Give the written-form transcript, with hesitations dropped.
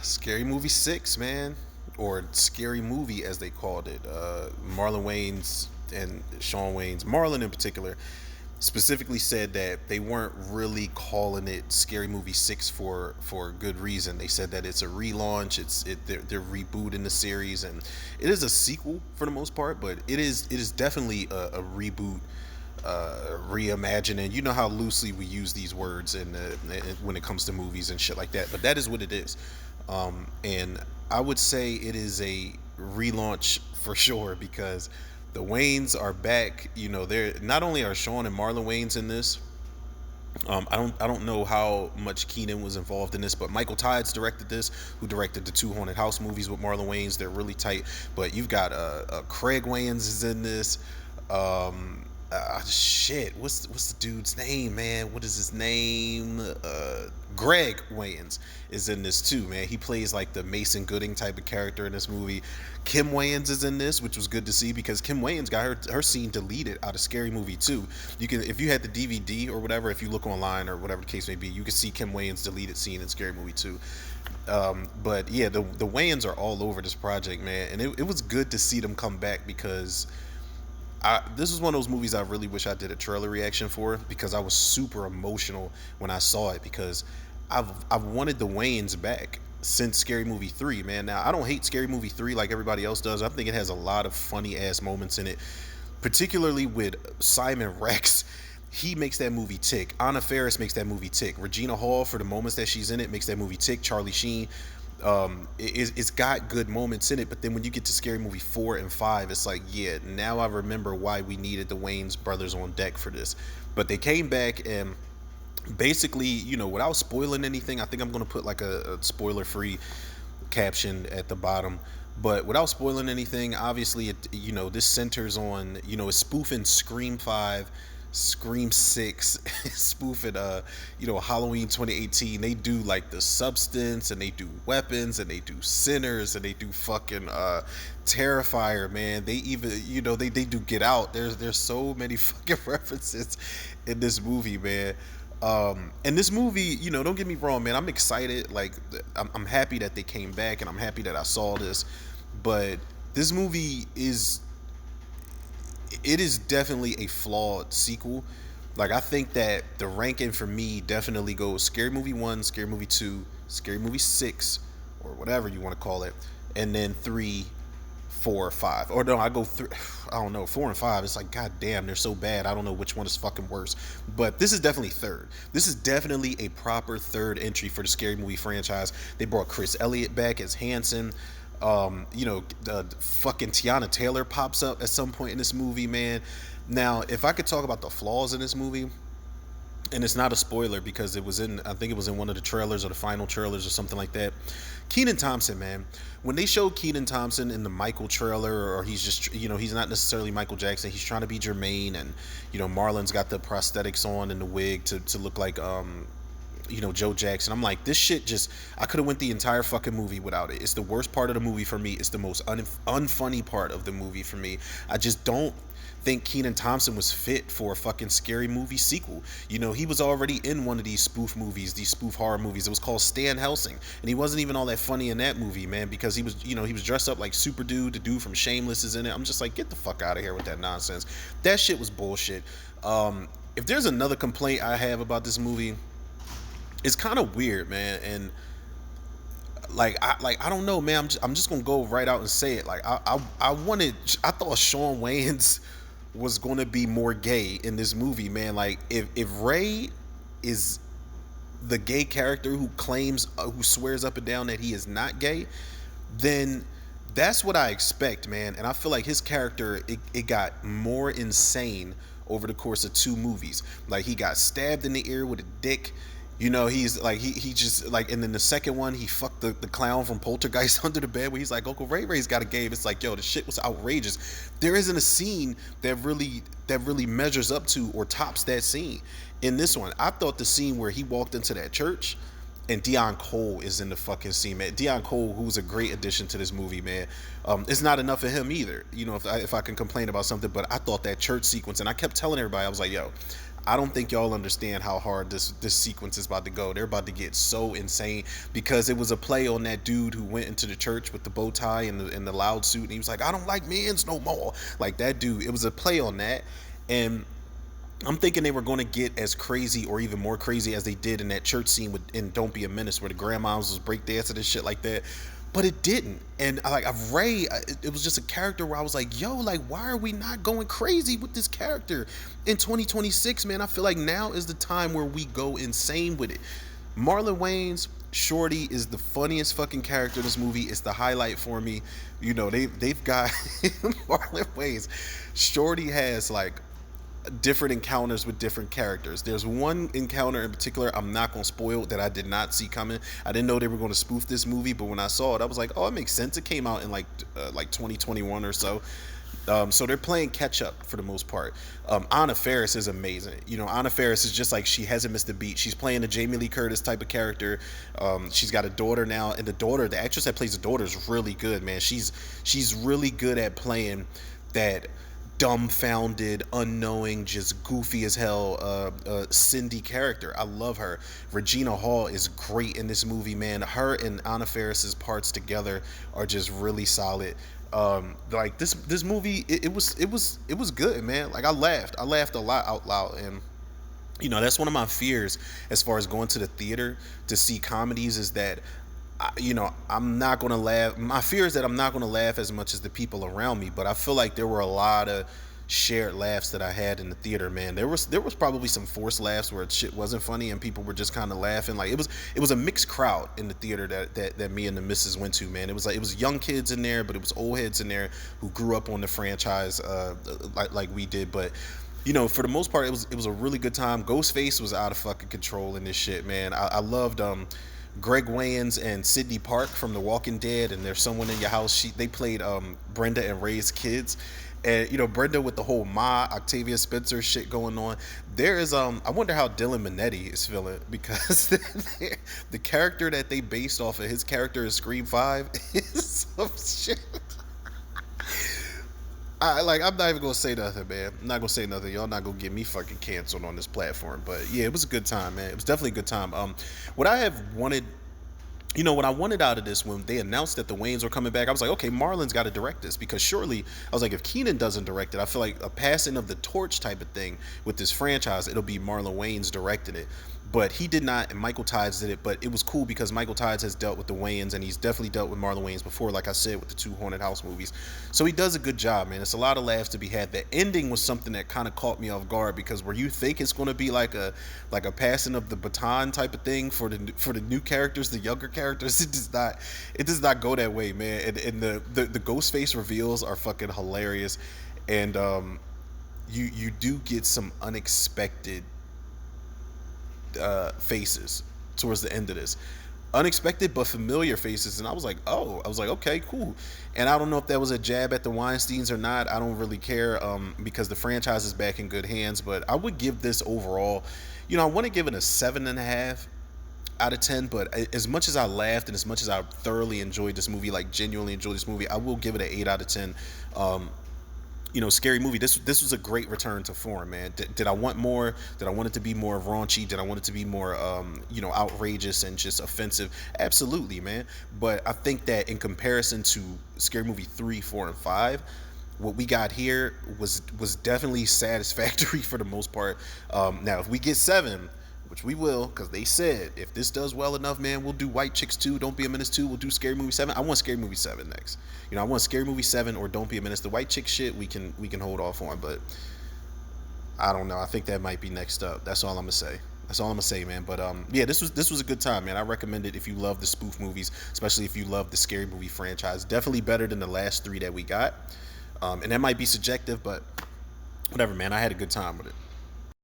Scary Movie 6, man. Or Scary Movie, as they called it. Marlon Wayans and Sean Wayans, Marlon in particular, specifically said that they weren't really calling it Scary Movie 6 for good reason. They said that it's a relaunch, they're rebooting the series, and it is a sequel for the most part, but it is definitely a reboot, reimagining. You know how loosely we use these words when it comes to movies and shit like that, but that is what it is. And I would say it is a relaunch for sure because the Waynes are back. You know, they're not only are Sean and Marlon Wayans in this. I don't know how much Keenan was involved in this, but Michael Tides directed this, who directed the two Haunted House movies with Marlon Wayans. They're really tight. But you've got Craig Wayans is in this. Shit, what's the dude's name, man? What is his name? Greg Wayans is in this too, man. He plays like the Mason Gooding type of character in this movie. Kim Wayans is in this, which was good to see because Kim Wayans got her scene deleted out of Scary Movie 2. You can, if you had the DVD or whatever, if you look online or whatever the case may be, you can see Kim Wayans' deleted scene in Scary Movie 2. But yeah, the Wayans are all over this project, man, and it was good to see them come back because this is one of those movies I really wish I did a trailer reaction for because I was super emotional when I saw it because I've wanted the Wayans back since Scary Movie 3, man. Now I don't hate Scary Movie 3 like everybody else does. I think it has a lot of funny ass moments in it, particularly with Simon Rex. He makes that movie tick. Anna Faris makes that movie tick. Regina Hall, for the moments that she's in it, makes that movie tick. Charlie Sheen, it's got good moments in it, but then when you get to Scary Movie 4 and 5, it's like, yeah, now I remember why we needed the Wayans brothers on deck for this. But they came back and basically, you know, without spoiling anything, I think I'm going to put like a spoiler-free caption at the bottom. But without spoiling anything, obviously, you know, this centers on, you know, it's spoofing Scream 5, Scream 6, spoofing you know, Halloween 2018. They do like the Substance, and they do Weapons, and they do Sinners, and they do fucking Terrifier, man. They even, you know, they do Get Out. There's so many fucking references in this movie, man. And this movie, you know, don't get me wrong, man, I'm excited. Like, I'm happy that they came back, and I'm happy that I saw this. But this movie is definitely a flawed sequel. Like, I think that the ranking for me definitely goes Scary Movie 1, Scary Movie 2, Scary Movie 6, or whatever you want to call it, and then 3, 4, 5. Or no, I go through, I don't know, 4 and 5. It's like, god damn, they're so bad. I don't know which one is fucking worse. But this is definitely third. This is definitely a proper third entry for the Scary Movie franchise. They brought Chris Elliott back as Hanson. You know, fucking Tiana Taylor pops up at some point in this movie, man. Now, if I could talk about the flaws in this movie, and it's not a spoiler because it was in, I think it was in one of the trailers or the final trailers or something like that. Kenan Thompson, man, when they showed Kenan Thompson in the Michael trailer, or he's just, you know, he's not necessarily Michael Jackson, he's trying to be Jermaine, and, you know, Marlon's got the prosthetics on and the wig to look like you know, Joe Jackson. I'm like, this shit just, I could have went the entire fucking movie without it. It's the worst part of the movie for me. It's the most unfunny part of the movie for me. I just don't think Kenan Thompson was fit for a fucking Scary Movie sequel. You know, he was already in one of these spoof movies, these spoof horror movies. It was called Stan Helsing, and he wasn't even all that funny in that movie, man, because he was, you know, he was dressed up like Super Dude. The dude from Shameless is in it. I'm just like, get the fuck out of here with that nonsense. That shit was bullshit. If there's another complaint I have about this movie, it's kind of weird, man, and I don't know, man. I'm just gonna go right out and say it. Like, I thought Shawn Wayans was gonna be more gay in this movie, man. Like, if Ray is the gay character who claims, who swears up and down that he is not gay, then that's what I expect, man. And I feel like his character, it got more insane over the course of 2 movies. Like, he got stabbed in the ear with a dick. You know, he's like, he just like, and then the second one, he fucked the clown from Poltergeist under the bed, where he's like, Uncle Ray Ray's got a game. It's like, yo, the shit was outrageous. There isn't a scene that really measures up to or tops that scene in this one. I thought the scene where he walked into that church and Dion Cole is in the fucking scene, man. Dion Cole, who's a great addition to this movie, man. It's not enough of him either, you know, if I can complain about something, but I thought that church sequence, and I kept telling everybody, I was like, yo, I don't think y'all understand how hard this sequence is about to go. They're about to get so insane because it was a play on that dude who went into the church with the bow tie and the loud suit, and he was like, "I don't like men's no more." Like that dude. It was a play on that, and I'm thinking they were going to get as crazy or even more crazy as they did in that church scene in Don't Be a Menace, where the grandmas was breakdancing and shit like that. But it didn't. And Ray, it was just a character where I was like, yo, like, why are we not going crazy with this character in 2026, man? I feel like now is the time where we go insane with it. Marlon Wayans, Shorty is the funniest fucking character in this movie. It's the highlight for me. You know, they've got Marlon Wayans. Shorty has like different encounters with different characters. There's one encounter in particular I'm not gonna spoil that I did not see coming. I didn't know they were gonna spoof this movie, but when I saw it, I was like, oh, it makes sense. It came out in like 2021 or so. So they're playing catch up for the most part. Anna Faris is amazing. You know, Anna Faris is just like, she hasn't missed a beat. She's playing a Jamie Lee Curtis type of character. She's got a daughter now, and the actress that plays the daughter is really good, man. She's really good at playing that dumbfounded, unknowing, just goofy as hell Cindy character. I love her. Regina Hall is great in this movie, man. Her and Anna Faris's parts together are just really solid. Like this movie, it was good, man. Like I laughed a lot out loud, and you know, that's one of my fears as far as going to the theater to see comedies, is that I'm not gonna laugh. My fear is that I'm not gonna laugh as much as the people around me. But I feel like there were a lot of shared laughs that I had in the theater, man. There was probably some forced laughs where shit wasn't funny and people were just kind of laughing. Like it was a mixed crowd in the theater that me and the missus went to, man. It was young kids in there, but it was old heads in there who grew up on the franchise like we did. But you know, for the most part, it was a really good time. Ghostface was out of fucking control in this shit, man. I loved Greg Wayans and Sidney Park from The Walking Dead, and There's Someone in Your House. They played Brenda and Ray's kids, and you know, Brenda with the whole Octavia Spencer shit going on. There is I wonder how Dylan Minetti is feeling, because the character that they based off of his character in Scream 5 is some shit. I'm not even gonna say nothing, man. I'm not gonna say nothing. Y'all not gonna get me fucking canceled on this platform. But yeah, it was a good time, man. It was definitely a good time. What I have wanted, what I wanted out of this, when they announced that the Wayans were coming back, I was like, okay, Marlon's got to direct this, because surely, I was like, if Keenan doesn't direct it, I feel like a passing of the torch type of thing with this franchise, it'll be Marlon Wayans directing it. But he did not, and Michael Tides did it. But it was cool because Michael Tides has dealt with the Wayans, and he's definitely dealt with Marlon Wayans before, like I said, with the 2 Haunted House movies. So he does a good job, man. It's a lot of laughs to be had. The ending was something that kind of caught me off guard, because where you think it's going to be like a passing of the baton type of thing for the new characters, the younger characters, it does not go that way, man. And the Ghostface reveals are fucking hilarious, and you do get some unexpected faces towards the end of this, unexpected but familiar faces, and I was like, okay, cool. And I don't know if that was a jab at the Weinsteins or not. I don't really care, because the franchise is back in good hands. But I would give this overall, I want to give it a 7.5 out of 10. But as much as I laughed and as much as I thoroughly enjoyed this movie, like genuinely enjoyed this movie, I will give it an 8 out of 10. Scary movie. This was a great return to form, man. Did I want more? Did I want it to be more raunchy? Did I want it to be more, outrageous and just offensive? Absolutely, man. But I think that in comparison to Scary Movie 3, 4, and 5, what we got here was definitely satisfactory for the most part. Now, if we get 7, which we will, because they said if this does well enough, man, we'll do White Chicks 2, Don't Be a Menace 2, we'll do Scary Movie 7. I want Scary Movie 7 next. I want Scary Movie 7 or Don't Be a Menace. The White Chick shit we can hold off on, but I don't know. I think that might be next up. That's all I'm gonna say. Man. But yeah, this was a good time, man. I recommend it if you love the spoof movies, especially if you love the Scary Movie franchise. Definitely better than the last 3 that we got. And that might be subjective, but whatever, man. I had a good time with it.